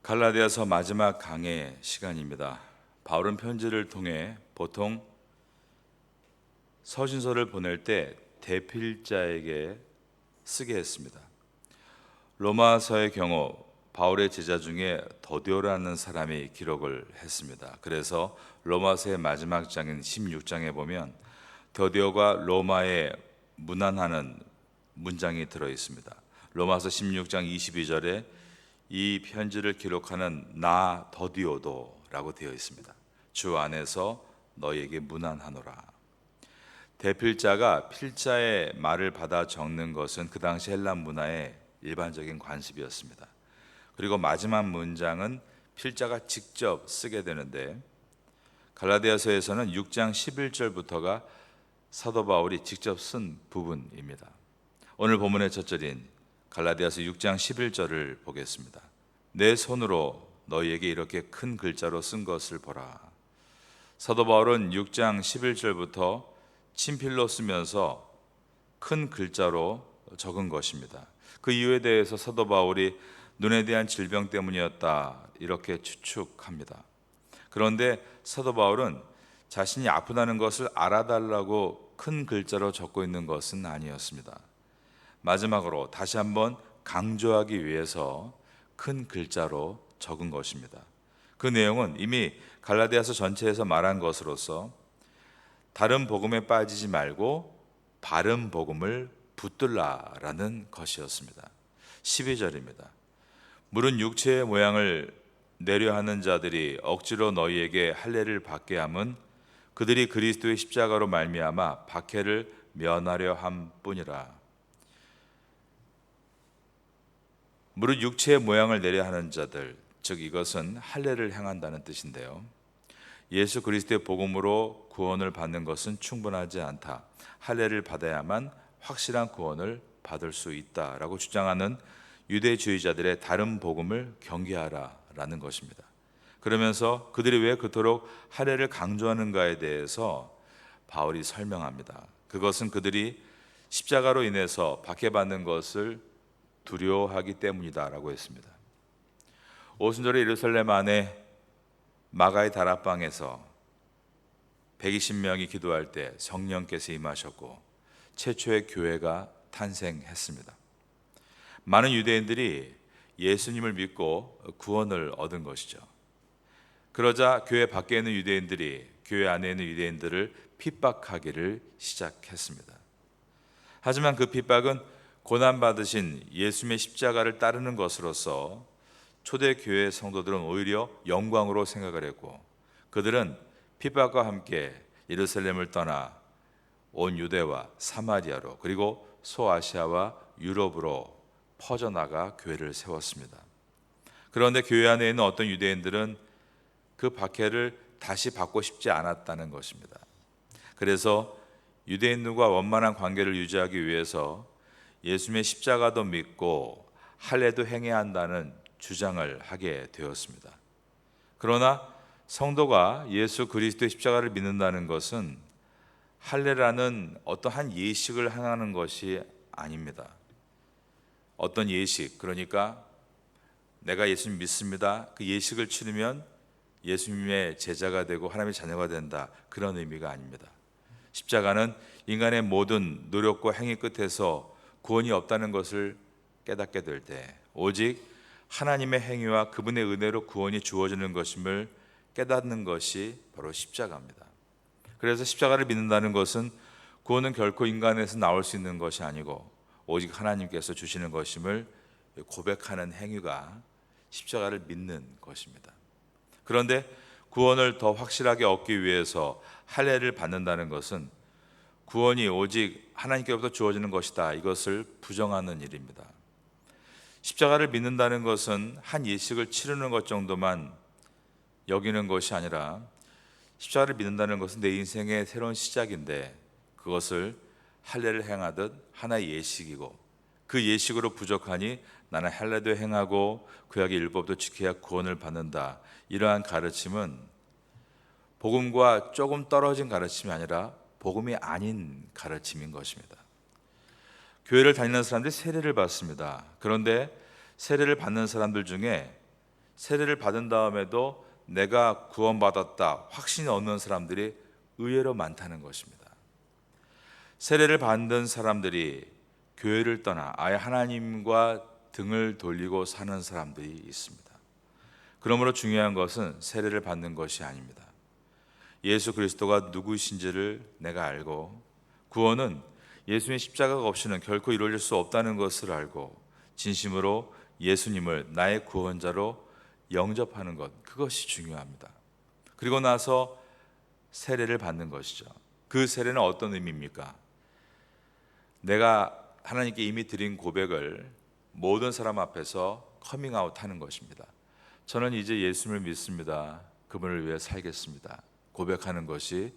갈라디아서 마지막 강의 시간입니다. 바울은 편지를 통해 보통 서신서를 보낼 때 대필자에게 쓰게 했습니다. 로마서의 경우 바울의 제자 중에 더디오라는 사람이 기록을 했습니다. 그래서 로마서의 마지막 장인 16장에 보면 더디오가 로마에 문안하는 문장이 들어 있습니다. 로마서 16장 22절에 이 편지를 기록하는 나 더디오도라고 되어 있습니다. 주 안에서 너에게 문안하노라. 대필자가 필자의 말을 받아 적는 것은 그 당시 헬라 문화의 일반적인 관습이었습니다. 그리고 마지막 문장은 필자가 직접 쓰게 되는데 갈라디아서에서는 6장 11절부터가 사도 바울이 직접 쓴 부분입니다. 오늘 본문의 첫 절인 갈라디아서 6장 11절을 보겠습니다. 내 손으로 너희에게 이렇게 큰 글자로 쓴 것을 보라. 사도 바울은 6장 11절부터 친필로 쓰면서 큰 글자로 적은 것입니다. 그 이유에 대해서 사도 바울이 눈에 대한 질병 때문이었다 이렇게 추측합니다. 그런데 사도 바울은 자신이 아프다는 것을 알아달라고 큰 글자로 적고 있는 것은 아니었습니다. 마지막으로 다시 한번 강조하기 위해서 큰 글자로 적은 것입니다. 그 내용은 이미 갈라디아서 전체에서 말한 것으로서 다른 복음에 빠지지 말고 바른 복음을 붙들라라는 것이었습니다. 12절입니다. 물은 육체의 모양을 내려 하는 자들이 억지로 너희에게 할례를 받게 함은 그들이 그리스도의 십자가로 말미암아 박해를 면하려 함뿐이라. 무릇 육체의 모양을 내려 하는 자들, 즉 이것은 할례를 행한다는 뜻인데요. 예수 그리스도의 복음으로 구원을 받는 것은 충분하지 않다. 할례를 받아야만 확실한 구원을 받을 수 있다라고 주장하는 유대주의자들의 다른 복음을 경계하라라는 것입니다. 그러면서 그들이 왜 그토록 할례를 강조하는가에 대해서 바울이 설명합니다. 그것은 그들이 십자가로 인해서 박해받는 것을 두려워하기 때문이다라고 했습니다. 오순절에 예루살렘 안에 마가의 다락방에서 120명이 기도할 때 성령께서 임하셨고 최초의 교회가 탄생했습니다. 많은 유대인들이 예수님을 믿고 구원을 얻은 것이죠. 그러자 교회 밖에 있는 유대인들이 교회 안에 있는 유대인들을 핍박하기를 시작했습니다. 하지만 그 핍박은 고난받으신 예수님의 십자가를 따르는 것으로서 초대교회 성도들은 오히려 영광으로 생각을 했고 그들은 핍박과 함께 예루살렘을 떠나 온 유대와 사마리아로 그리고 소아시아와 유럽으로 퍼져나가 교회를 세웠습니다. 그런데 교회 안에 있는 어떤 유대인들은 그 박해를 다시 받고 싶지 않았다는 것입니다. 그래서 유대인들과 원만한 관계를 유지하기 위해서 예수님의 십자가도 믿고 할례도 행해야 한다는 주장을 하게 되었습니다. 그러나 성도가 예수 그리스도의 십자가를 믿는다는 것은 할례라는 어떠한 예식을 행하는 것이 아닙니다. 어떤 예식, 그러니까 내가 예수님 믿습니다. 그 예식을 치르면 예수님의 제자가 되고 하나님의 자녀가 된다. 그런 의미가 아닙니다. 십자가는 인간의 모든 노력과 행위 끝에서 구원이 없다는 것을 깨닫게 될 때 오직 하나님의 행위와 그분의 은혜로 구원이 주어지는 것임을 깨닫는 것이 바로 십자가입니다. 그래서 십자가를 믿는다는 것은 구원은 결코 인간에서 나올 수 있는 것이 아니고 오직 하나님께서 주시는 것임을 고백하는 행위가 십자가를 믿는 것입니다. 그런데 구원을 더 확실하게 얻기 위해서 할례를 받는다는 것은 구원이 오직 하나님께로부터 주어지는 것이다. 이것을 부정하는 일입니다. 십자가를 믿는다는 것은 한 예식을 치르는 것 정도만 여기는 것이 아니라 십자가를 믿는다는 것은 내 인생의 새로운 시작인데 그것을 할례를 행하듯 하나의 예식이고 그 예식으로 부족하니 나는 할례도 행하고 구약의 율법도 지켜야 구원을 받는다. 이러한 가르침은 복음과 조금 떨어진 가르침이 아니라 복음이 아닌 가르침인 것입니다. 교회를 다니는 사람들이 세례를 받습니다. 그런데 세례를 받는 사람들 중에 세례를 받은 다음에도 내가 구원받았다 확신이 없는 사람들이 의외로 많다는 것입니다. 세례를 받은 사람들이 교회를 떠나 아예 하나님과 등을 돌리고 사는 사람들이 있습니다. 그러므로 중요한 것은 세례를 받는 것이 아닙니다. 예수 그리스도가 누구신지를 내가 알고 구원은 예수님의 십자가가 없이는 결코 이루어질 수 없다는 것을 알고 진심으로 예수님을 나의 구원자로 영접하는 것, 그것이 중요합니다. 그리고 나서 세례를 받는 것이죠. 그 세례는 어떤 의미입니까? 내가 하나님께 이미 드린 고백을 모든 사람 앞에서 커밍아웃 하는 것입니다. 저는 이제 예수님을 믿습니다. 그분을 위해 살겠습니다. 고백하는 것이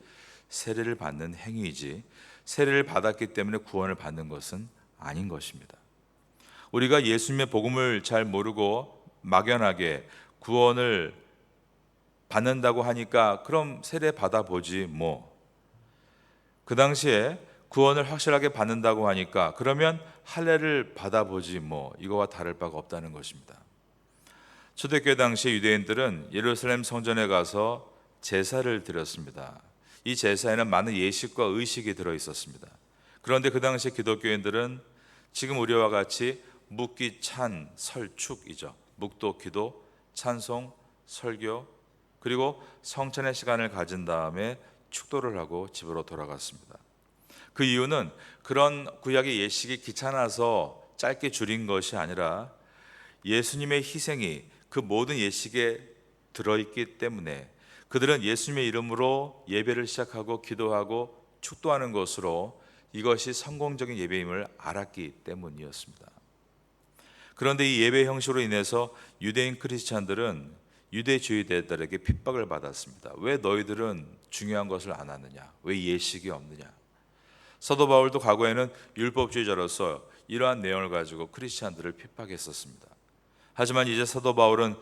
세례를 받는 행위이지 세례를 받았기 때문에 구원을 받는 것은 아닌 것입니다. 우리가 예수님의 복음을 잘 모르고 막연하게 구원을 받는다고 하니까 그럼 세례 받아보지 뭐. 그 당시에 구원을 확실하게 받는다고 하니까 그러면 할례를 받아보지 뭐, 이거와 다를 바가 없다는 것입니다. 초대교회 당시 유대인들은 예루살렘 성전에 가서 제사를 드렸습니다. 이 제사에는 많은 예식과 의식이 들어 있었습니다. 그런데 그 당시 기독교인들은 지금 우리와 같이 묵기, 찬, 설, 축이죠. 묵도, 기도, 찬송, 설교, 그리고 성찬의 시간을 가진 다음에 축도를 하고 집으로 돌아갔습니다. 그 이유는 그런 구약의 예식이 귀찮아서 짧게 줄인 것이 아니라 예수님의 희생이 그 모든 예식에 들어있기 때문에 그들은 예수님의 이름으로 예배를 시작하고 기도하고 축도하는 것으로 이것이 성공적인 예배임을 알았기 때문이었습니다. 그런데 이 예배 형식으로 인해서 유대인 크리스찬들은 유대주의자들에게 핍박을 받았습니다. 왜 너희들은 중요한 것을 안 하느냐? 왜 예식이 없느냐? 사도 바울도 과거에는 율법주의자로서 이러한 내용을 가지고 크리스찬들을 핍박했었습니다. 하지만 이제 사도 바울은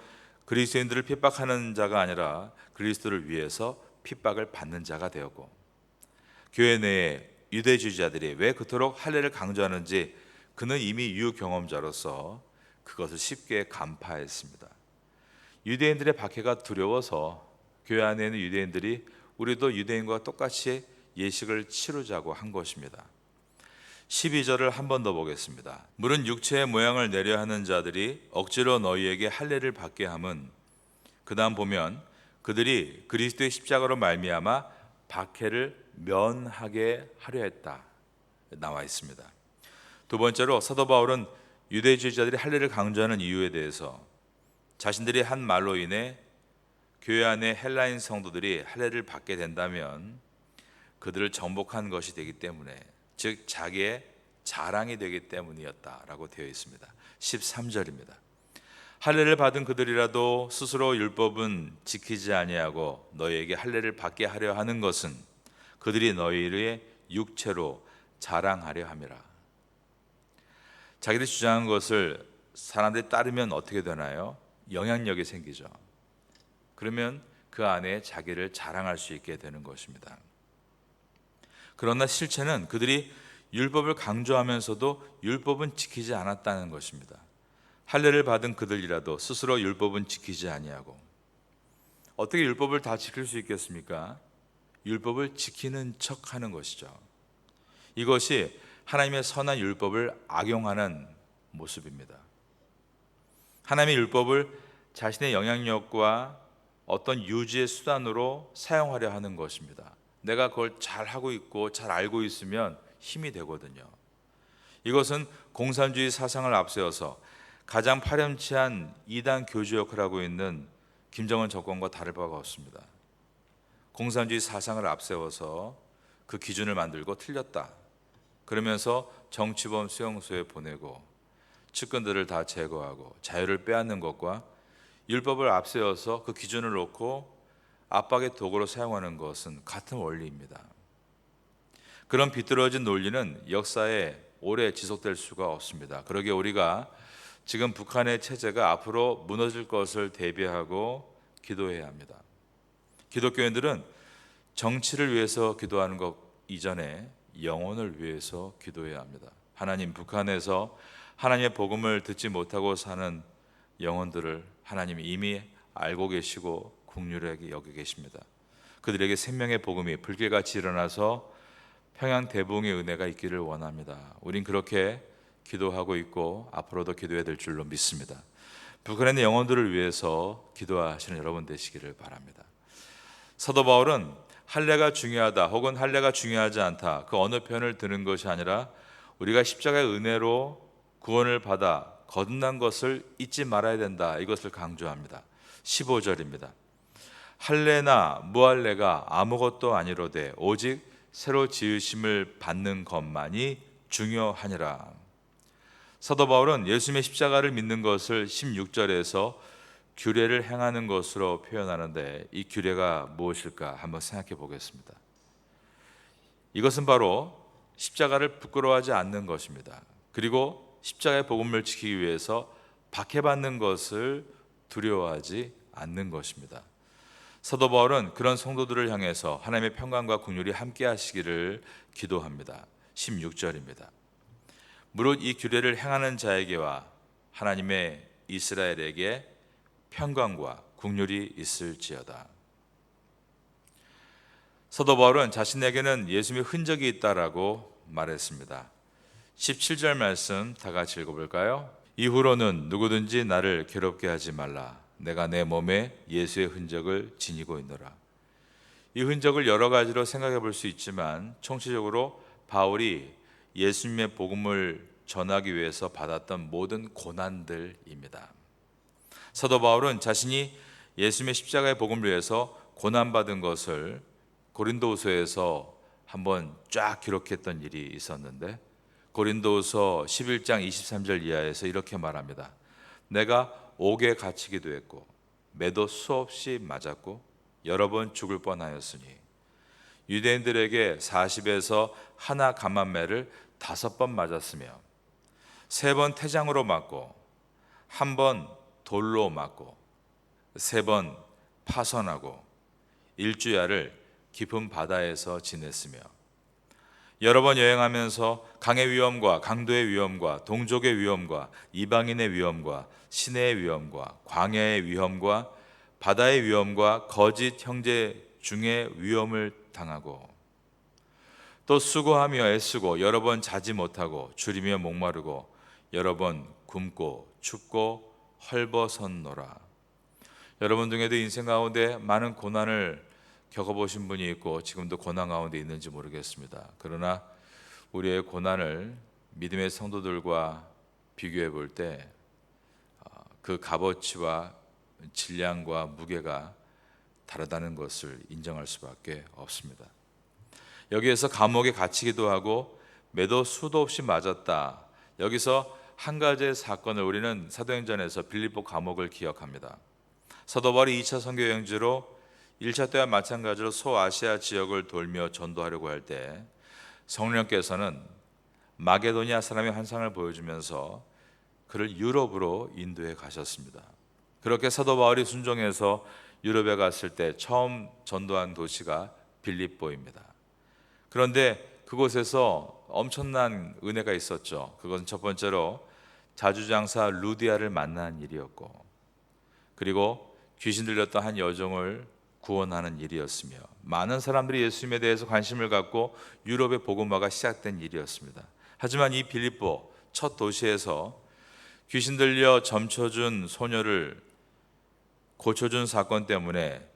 그리스도인들을 핍박하는 자가 아니라 그리스도를 위해서 핍박을 받는 자가 되었고, 교회 내에 유대주의자들이 왜 그토록 할례를 강조하는지 그는 이미 유경험자로서 그것을 쉽게 간파했습니다. 유대인들의 박해가 두려워서 교회 안에 있는 유대인들이 우리도 유대인과 똑같이 예식을 치르자고 한 것입니다. 12절을 한 번 더 보겠습니다. 물은 육체의 모양을 내려 하는 자들이 억지로 너희에게 할례를 받게 함은, 그 다음 보면 그들이 그리스도의 십자가로 말미암아 박해를 면하게 하려 했다 나와 있습니다. 두 번째로 사도 바울은 유대주의자들이 할례를 강조하는 이유에 대해서 자신들이 한 말로 인해 교회 안에 헬라인 성도들이 할례를 받게 된다면 그들을 정복한 것이 되기 때문에, 즉 자기의 자랑이 되기 때문이었다라고 되어 있습니다. 13절입니다. 할례를 받은 그들이라도 스스로 율법은 지키지 아니하고 너희에게 할례를 받게 하려 하는 것은 그들이 너희의 육체로 자랑하려 함이라. 자기들이 주장한 것을 사람들이 따르면 어떻게 되나요? 영향력이 생기죠. 그러면 그 안에 자기를 자랑할 수 있게 되는 것입니다. 그러나 실체는 그들이 율법을 강조하면서도 율법은 지키지 않았다는 것입니다. 할례를 받은 그들이라도 스스로 율법은 지키지 아니하고, 어떻게 율법을 다 지킬 수 있겠습니까? 율법을 지키는 척하는 것이죠. 이것이 하나님의 선한 율법을 악용하는 모습입니다. 하나님의 율법을 자신의 영향력과 어떤 유지의 수단으로 사용하려 하는 것입니다. 내가 그걸 잘 하고 있고 잘 알고 있으면 힘이 되거든요. 이것은 공산주의 사상을 앞세워서 가장 파렴치한 이단 교주 역할을 하고 있는 김정은 정권과 다를 바가 없습니다. 공산주의 사상을 앞세워서 그 기준을 만들고 틀렸다 그러면서 정치범 수용소에 보내고 측근들을 다 제거하고 자유를 빼앗는 것과 율법을 앞세워서 그 기준을 놓고 압박의 도구로 사용하는 것은 같은 원리입니다. 그런 비뚤어진 논리는 역사에 오래 지속될 수가 없습니다. 그러기에 우리가 지금 북한의 체제가 앞으로 무너질 것을 대비하고 기도해야 합니다. 기독교인들은 정치를 위해서 기도하는 것 이전에 영혼을 위해서 기도해야 합니다. 하나님, 북한에서 하나님의 복음을 듣지 못하고 사는 영혼들을 하나님이 이미 알고 계시고 긍휼하게 여기 계십니다. 그들에게 생명의 복음이 불길같이 일어나서 평양 대붕의 은혜가 있기를 원합니다. 우린 그렇게 기도하고 있고 앞으로도 기도해야 될 줄로 믿습니다. 북한에 있는 영혼들을 위해서 기도하시는 여러분 되시기를 바랍니다. 사도 바울은 할례가 중요하다 혹은 할례가 중요하지 않다 그 어느 편을 드는 것이 아니라 우리가 십자가의 은혜로 구원을 받아 거듭난 것을 잊지 말아야 된다, 이것을 강조합니다. 15절입니다. 할례나 무할례가 아무것도 아니로되 오직 새로 지으심을 받는 것만이 중요하니라. 사도 바울은 예수님의 십자가를 믿는 것을 16절에서 규례를 행하는 것으로 표현하는데, 이 규례가 무엇일까 한번 생각해 보겠습니다. 이것은 바로 십자가를 부끄러워하지 않는 것입니다. 그리고 십자가의 복음을 지키기 위해서 박해받는 것을 두려워하지 않는 것입니다. 사도 바울은 그런 성도들을 향해서 하나님의 평강과 긍휼이 함께 하시기를 기도합니다. 16절입니다. 무릇 이 규례를 행하는 자에게와 하나님의 이스라엘에게 평강과 긍휼이 있을지어다. 사도 바울은 자신에게는 예수님의 흔적이 있다라고 말했습니다. 17절 말씀 다 같이 읽어볼까요? 이후로는 누구든지 나를 괴롭게 하지 말라. 내가 내 몸에 예수의 흔적을 지니고 있노라. 이 흔적을 여러 가지로 생각해 볼 수 있지만 총체적으로 바울이 예수님의 복음을 전하기 위해서 받았던 모든 고난들입니다. 사도 바울은 자신이 예수님의 십자가의 복음을 위해서 고난받은 것을 고린도후서에서 한번 쫙 기록했던 일이 있었는데, 고린도후서 11장 23절 이하에서 이렇게 말합니다. 내가 옥에 갇히기도 했고 매도 수없이 맞았고 여러 번 죽을 뻔하였으니 유대인들에게 40에서 하나 감한매를 5번 맞았으며 3번 태장으로 맞고 1번 돌로 맞고 3번 파선하고 일주야를 깊은 바다에서 지냈으며 여러 번 여행하면서 강의 위험과 강도의 위험과 동족의 위험과 이방인의 위험과 시내의 위험과 광야의 위험과 바다의 위험과 거짓 형제 중에 위험을 당하고 또 수고하며 애쓰고 여러 번 자지 못하고 줄이며 목마르고 여러 번 굶고 춥고 헐벗었노라. 여러분 중에도 인생 가운데 많은 고난을 겪어보신 분이 있고 지금도 고난 가운데 있는지 모르겠습니다. 그러나 우리의 고난을 믿음의 성도들과 비교해 볼 때 그 값어치와 질량과 무게가 다르다는 것을 인정할 수밖에 없습니다. 여기에서 감옥에 갇히기도 하고 매도 수도 없이 맞았다. 여기서 한 가지의 사건을 우리는 사도행전에서 빌립보 감옥을 기억합니다. 사도 바울이 2차 선교 여행지로 1차 때와 마찬가지로 소아시아 지역을 돌며 전도하려고 할 때 성령께서는 마게도니아 사람의 환상을 보여주면서 그를 유럽으로 인도해 가셨습니다. 그렇게 사도 바울이 순종해서 유럽에 갔을 때 처음 전도한 도시가 빌립보입니다. 그런데 그곳에서 엄청난 은혜가 있었죠. 그것은 첫 번째로 자주장사 루디아를 만난 일이었고, 그리고 귀신 들렸던 한 여종을 구원하는 일이었으며, 많은 사람들이 예수님에 대해서 관심을 갖고 유럽의 복음화가 시작된 일이었습니다. 하지만 이 빌립보 첫 도시에서 귀신 들려 점쳐준 소녀를 고쳐준 사건 때문에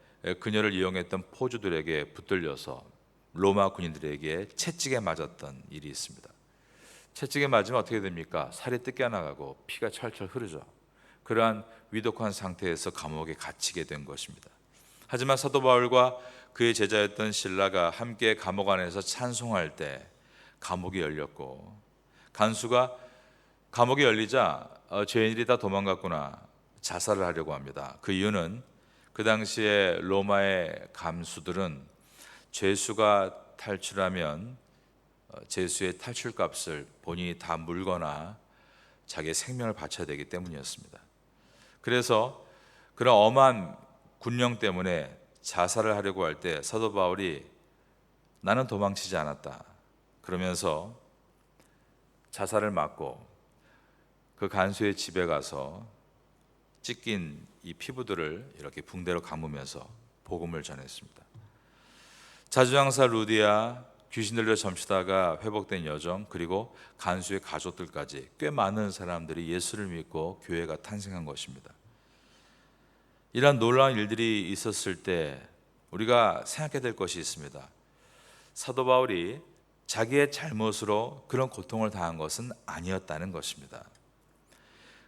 그녀를 이용했던 포주들에게 붙들려서 로마 군인들에게 채찍에 맞았던 일이 있습니다. 채찍에 맞으면 어떻게 됩니까? 살이 뜯겨나가고 피가 철철 흐르죠. 그러한 위독한 상태에서 감옥에 갇히게 된 것입니다. 하지만 사도 바울과 그의 제자였던 실라가 함께 감옥 안에서 찬송할 때 감옥이 열렸고, 간수가 감옥이 열리자 죄인들이 다 도망갔구나, 자살을 하려고 합니다. 그 이유는 그 당시에 로마의 감수들은 죄수가 탈출하면 죄수의 탈출값을 본인이 다 물거나 자기의 생명을 바쳐야 되기 때문이었습니다. 그래서 그런 엄한 군령 때문에 자살을 하려고 할 때 사도 바울이 나는 도망치지 않았다 그러면서 자살을 막고 그 간수의 집에 가서 찢긴 이 피부들을 이렇게 붕대로 감으면서 복음을 전했습니다. 자주장사 루디아, 귀신 들려 점치다가 회복된 여정, 그리고 간수의 가족들까지 꽤 많은 사람들이 예수를 믿고 교회가 탄생한 것입니다. 이러한 놀라운 일들이 있었을 때 우리가 생각해야 될 것이 있습니다. 사도 바울이 자기의 잘못으로 그런 고통을 당한 것은 아니었다는 것입니다.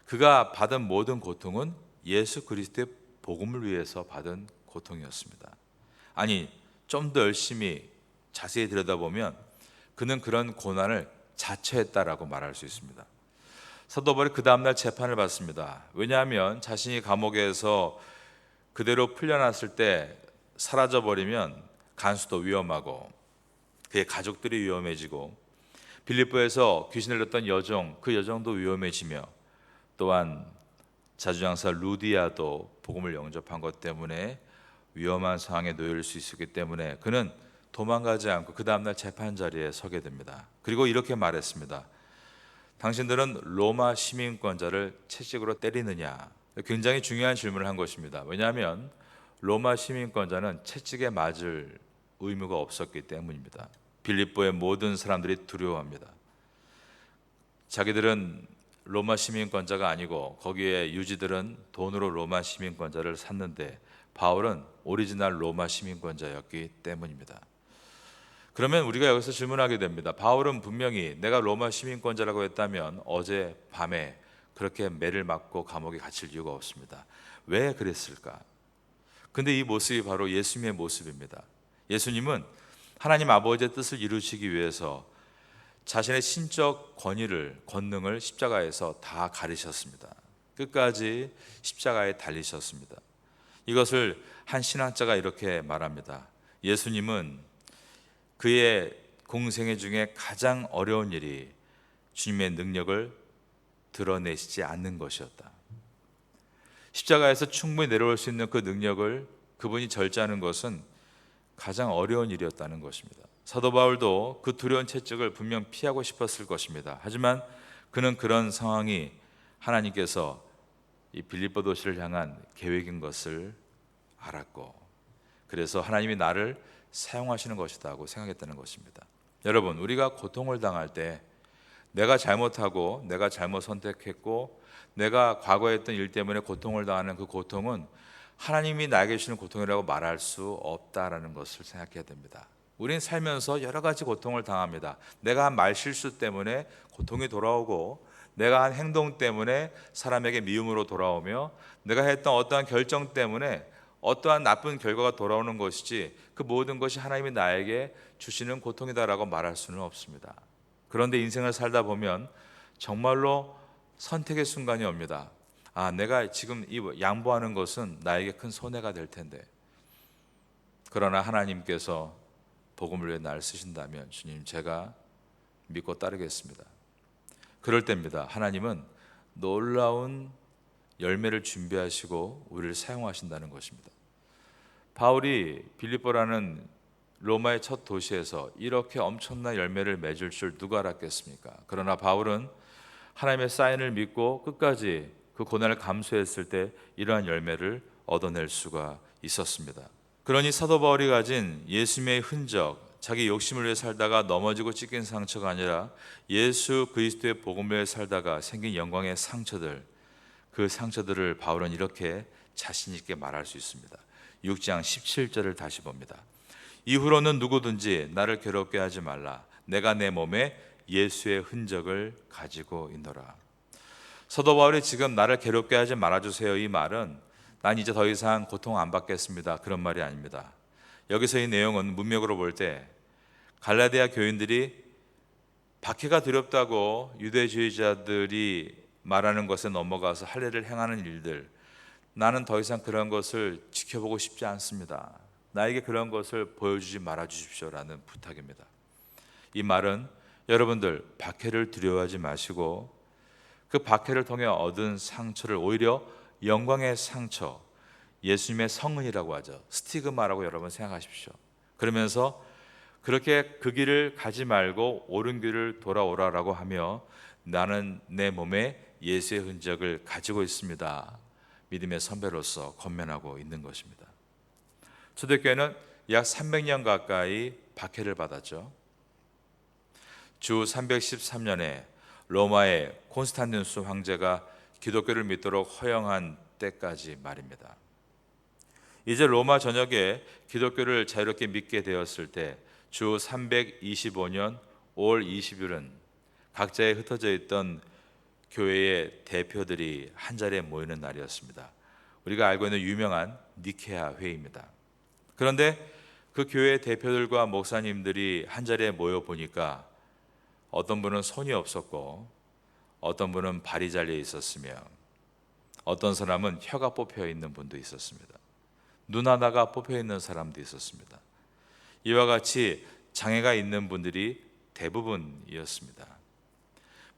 그가 받은 모든 고통은 예수 그리스도의 복음을 위해서 받은 고통이었습니다. 아니, 좀 더 열심히 자세히 들여다보면 그는 그런 고난을 자처했다라고 말할 수 있습니다. 사도 바울이 그 다음날 재판을 받습니다. 왜냐하면 자신이 감옥에서 그대로 풀려났을 때 사라져버리면 간수도 위험하고 그의 가족들이 위험해지고 빌립보에서 귀신을 들렸던 여종, 그 여종도 위험해지며 또한 자주장사 루디아도 복음을 영접한 것 때문에 위험한 상황에 놓일 수 있었기 때문에 그는 도망가지 않고 그 다음날 재판 자리에 서게 됩니다. 그리고 이렇게 말했습니다. 당신들은 로마 시민권자를 채찍으로 때리느냐? 굉장히 중요한 질문을 한 것입니다. 왜냐하면 로마 시민권자는 채찍에 맞을 의무가 없었기 때문입니다. 빌립보의 모든 사람들이 두려워합니다. 자기들은 로마 시민권자가 아니고 거기에 유지들은 돈으로 로마 시민권자를 샀는데 바울은 오리지널 로마 시민권자였기 때문입니다. 그러면 우리가 여기서 질문하게 됩니다. 바울은 분명히 내가 로마 시민권자라고 했다면 어제 밤에 그렇게 매를 맞고 감옥에 갇힐 이유가 없습니다. 왜 그랬을까? 근데 이 모습이 바로 예수님의 모습입니다. 예수님은 하나님 아버지의 뜻을 이루시기 위해서 자신의 신적 권능을 십자가에서 다 가리셨습니다. 끝까지 십자가에 달리셨습니다. 이것을 한 신학자가 이렇게 말합니다. 예수님은 그의 공생애 중에 가장 어려운 일이 주님의 능력을 드러내시지 않는 것이었다. 십자가에서 충분히 내려올 수 있는 그 능력을 그분이 절제하는 것은 가장 어려운 일이었다는 것입니다. 사도 바울도 그 두려운 채찍을 분명 피하고 싶었을 것입니다. 하지만 그는 그런 상황이 하나님께서 이 빌립보 도시를 향한 계획인 것을 알았고, 그래서 하나님이 나를 사용하시는 것이다 하고 생각했다는 것입니다. 여러분, 우리가 고통을 당할 때 내가 잘못하고 내가 잘못 선택했고 내가 과거에 했던 일 때문에 고통을 당하는 그 고통은 하나님이 나에게 주시는 고통이라고 말할 수 없다라는 것을 생각해야 됩니다. 우리는 살면서 여러 가지 고통을 당합니다. 내가 한 말 실수 때문에 고통이 돌아오고, 내가 한 행동 때문에 사람에게 미움으로 돌아오며, 내가 했던 어떠한 결정 때문에 어떠한 나쁜 결과가 돌아오는 것이지 그 모든 것이 하나님이 나에게 주시는 고통이다라고 말할 수는 없습니다. 그런데 인생을 살다 보면 정말로 선택의 순간이 옵니다. 아, 내가 지금 이 양보하는 것은 나에게 큰 손해가 될 텐데, 그러나 하나님께서 복음을 위해 나를 쓰신다면 주님, 제가 믿고 따르겠습니다. 그럴 때입니다. 하나님은 놀라운 열매를 준비하시고 우리를 사용하신다는 것입니다. 바울이 빌립보라는 로마의 첫 도시에서 이렇게 엄청난 열매를 맺을 줄 누가 알았겠습니까? 그러나 바울은 하나님의 사인을 믿고 끝까지 그 고난을 감수했을 때 이러한 열매를 얻어낼 수가 있었습니다. 그러니 사도 바울이 가진 예수님의 흔적, 자기 욕심을 위해 살다가 넘어지고 찢긴 상처가 아니라 예수 그리스도의 복음을 위해 살다가 생긴 영광의 상처들, 그 상처들을 바울은 이렇게 자신 있게 말할 수 있습니다. 6장 17절을 다시 봅니다. 이후로는 누구든지 나를 괴롭게 하지 말라. 내가 내 몸에 예수의 흔적을 가지고 있노라. 사도 바울이 지금 나를 괴롭게 하지 말아주세요, 이 말은 난 이제 더 이상 고통 안 받겠습니다, 그런 말이 아닙니다. 여기서 이 내용은 문맥으로 볼 때 갈라디아 교인들이 박해가 두렵다고 유대주의자들이 말하는 것에 넘어가서 할례를 행하는 일들, 나는 더 이상 그런 것을 지켜보고 싶지 않습니다. 나에게 그런 것을 보여주지 말아 주십시오라는 부탁입니다. 이 말은 여러분들 박해를 두려워하지 마시고 그 박해를 통해 얻은 상처를 오히려 영광의 상처, 예수님의 성은이라고 하죠. 스티그마라고 여러분 생각하십시오. 그러면서 그렇게 그 길을 가지 말고 옳은 길을 돌아오라라고 하며 나는 내 몸에 예수의 흔적을 가지고 있습니다. 믿음의 선배로서 권면하고 있는 것입니다. 초대교회는 약 300년 가까이 박해를 받았죠. 주 313년에 로마의 콘스탄티누스 황제가 기독교를 믿도록 허용한 때까지 말입니다. 이제 로마 전역에 기독교를 자유롭게 믿게 되었을 때 주 325년 5월 20일은 각자에 흩어져 있던 교회의 대표들이 한자리에 모이는 날이었습니다. 우리가 알고 있는 유명한 니케아 회의입니다. 그런데 그 교회 대표들과 목사님들이 한자리에 모여 보니까 어떤 분은 손이 없었고 어떤 분은 발이 잘려 있었으며 어떤 사람은 혀가 뽑혀 있는 분도 있었습니다. 눈 하나가 뽑혀 있는 사람도 있었습니다. 이와 같이 장애가 있는 분들이 대부분이었습니다.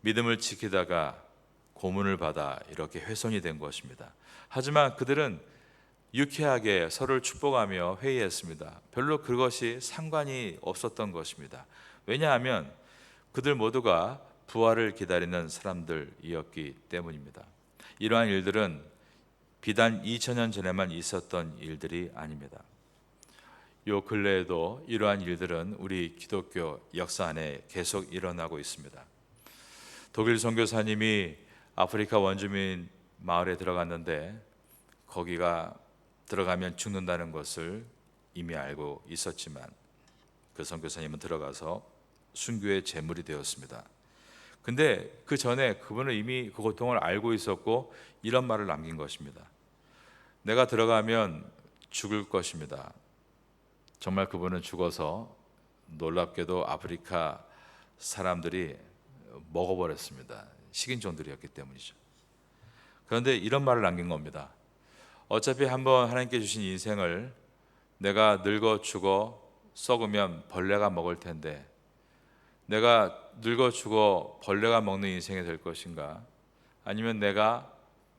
믿음을 지키다가 고문을 받아 이렇게 훼손이 된 것입니다. 하지만 그들은 유쾌하게 서로를 축복하며 회의했습니다. 별로 그것이 상관이 없었던 것입니다. 왜냐하면 그들 모두가 부활을 기다리는 사람들이었기 때문입니다. 이러한 일들은 비단 2000년 전에만 있었던 일들이 아닙니다. 요 근래에도 이러한 일들은 우리 기독교 역사 안에 계속 일어나고 있습니다. 독일 선교사님이 아프리카 원주민 마을에 들어갔는데 거기가 들어가면 죽는다는 것을 이미 알고 있었지만 그 선교사님은 들어가서 순교의 제물이 되었습니다. 근데 그 전에 그분은 이미 그 고통을 알고 있었고 이런 말을 남긴 것입니다. 내가 들어가면 죽을 것입니다. 정말 그분은 죽어서 놀랍게도 아프리카 사람들이 먹어버렸습니다. 식인종들이었기 때문이죠. 그런데 이런 말을 남긴 겁니다. 어차피 한번 하나님께 주신 인생을 내가 늙어 죽어 썩으면 벌레가 먹을 텐데 내가 늙어 죽어 벌레가 먹는 인생이 될 것인가? 아니면 내가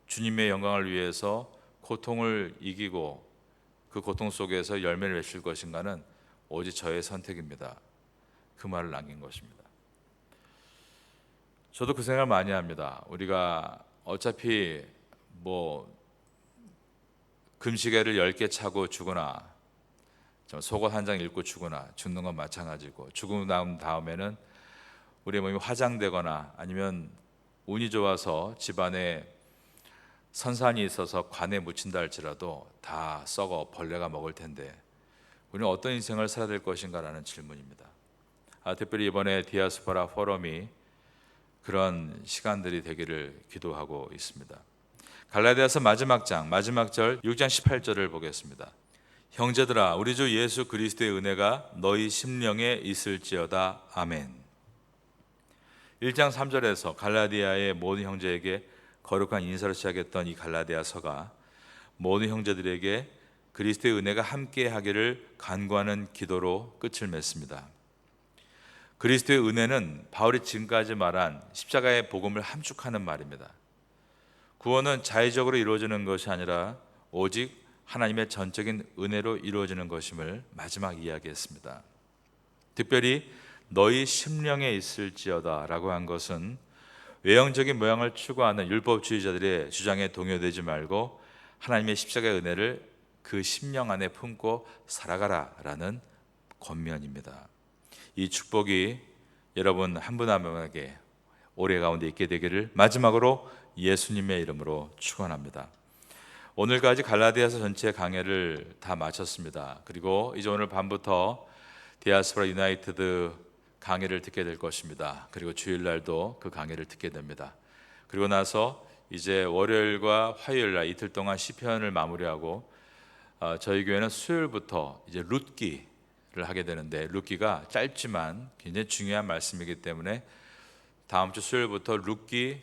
주님의 영광을 위해서 고통을 이기고 그 고통 속에서 열매를 맺을 것인가는 오직 저의 선택입니다. 그 말을 남긴 것입니다. 저도 그 생각을 많이 합니다. 우리가 어차피 금시계를 10개 차고 죽으나 속옷 한 장 입고 죽으나 죽는 건 마찬가지고 죽고 난 다음에는 우리 몸이 화장되거나 아니면 운이 좋아서 집안에 선산이 있어서 관에 묻힌다 할지라도 다 썩어 벌레가 먹을 텐데 우리는 어떤 인생을 살아야 될 것인가라는 질문입니다. 특별히 이번에 디아스포라 포럼이 그런 시간들이 되기를 기도하고 있습니다. 갈라디아서 마지막 장 마지막 절 6장 18절을 보겠습니다. 형제들아 우리 주 예수 그리스도의 은혜가 너희 심령에 있을지어다. 아멘. 1장 3절에서 갈라디아의 모든 형제에게 거룩한 인사를 시작했던 이 갈라디아서가 모든 형제들에게 그리스도의 은혜가 함께 하기를 간구하는 기도로 끝을 맺습니다. 그리스도의 은혜는 바울이 지금까지 말한 십자가의 복음을 함축하는 말입니다. 구원은 자의적으로 이루어지는 것이 아니라 오직 하나님의 전적인 은혜로 이루어지는 것임을 마지막 이야기했습니다. 특별히 너희 심령에 있을지어다 라고 한 것은 외형적인 모양을 추구하는 율법주의자들의 주장에 동요되지 말고 하나님의 십자가의 은혜를 그 심령 안에 품고 살아가라 라는 권면입니다. 이 축복이 여러분 한 분 한 분에게 올해 가운데 있게 되기를 마지막으로 예수님의 이름으로 축원합니다. 오늘까지 갈라디아서 전체 강해를 다 마쳤습니다. 그리고 이제 오늘 밤부터 디아스포라 유나이티드 강의를 듣게 될 것입니다. 그리고 주일날도 그 강의를 듣게 됩니다. 그리고 나서 이제 월요일과 화요일날 이틀 동안 시편을 마무리하고 저희 교회는 수요일부터 이제 룻기를 하게 되는데 룻기가 짧지만 굉장히 중요한 말씀이기 때문에 다음 주 수요일부터 룻기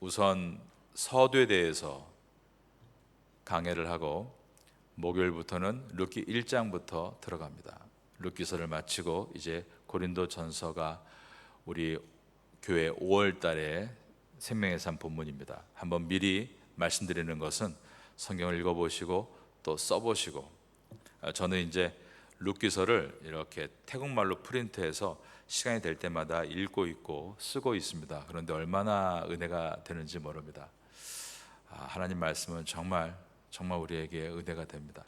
우선 서두에 대해서 강해를 하고 목요일부터는 룻기 1장부터 들어갑니다. 룻기서를 마치고 이제 고린도 전서가 우리 교회 5월 달에 생명의 삶 본문입니다. 한번 미리 말씀드리는 것은 성경을 읽어보시고 또 써보시고 저는 이제 룻기서를 이렇게 태국말로 프린트해서 시간이 될 때마다 읽고 있고 쓰고 있습니다. 그런데 얼마나 은혜가 되는지 모릅니다. 하나님 말씀은 정말 우리에게 은혜가 됩니다.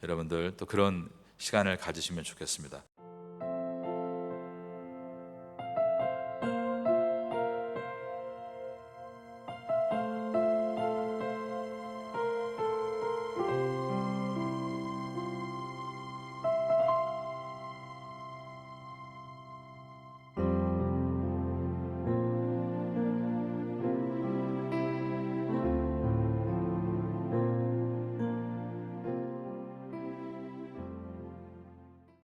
여러분들 또 그런 시간을 가지시면 좋겠습니다.